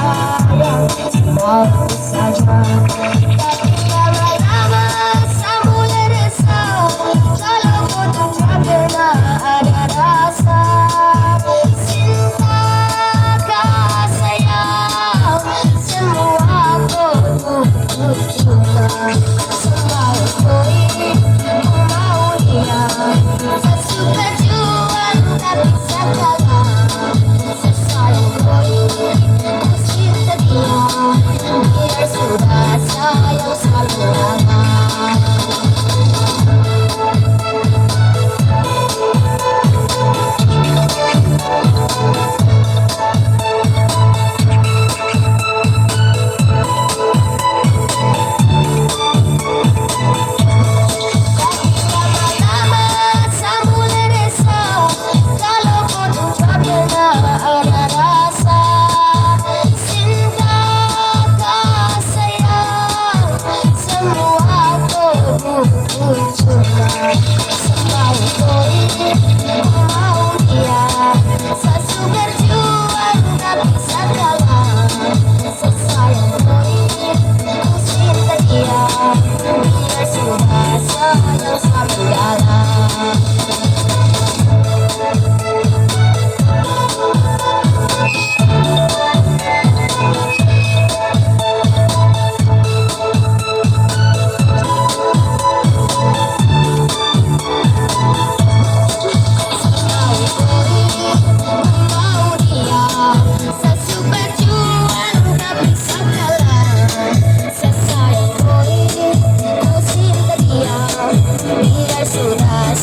sayang, mau saja. Tapi lama-lama mulai resah, kalau kau tak pernah ada rasa. Cinta sayang, semua kau suka. Semua kau ini mau dia, sesuka juang tak bisa kalah. Sesayang kau ini ku cinta dia, biar sudah sayang selalu lama. Sudah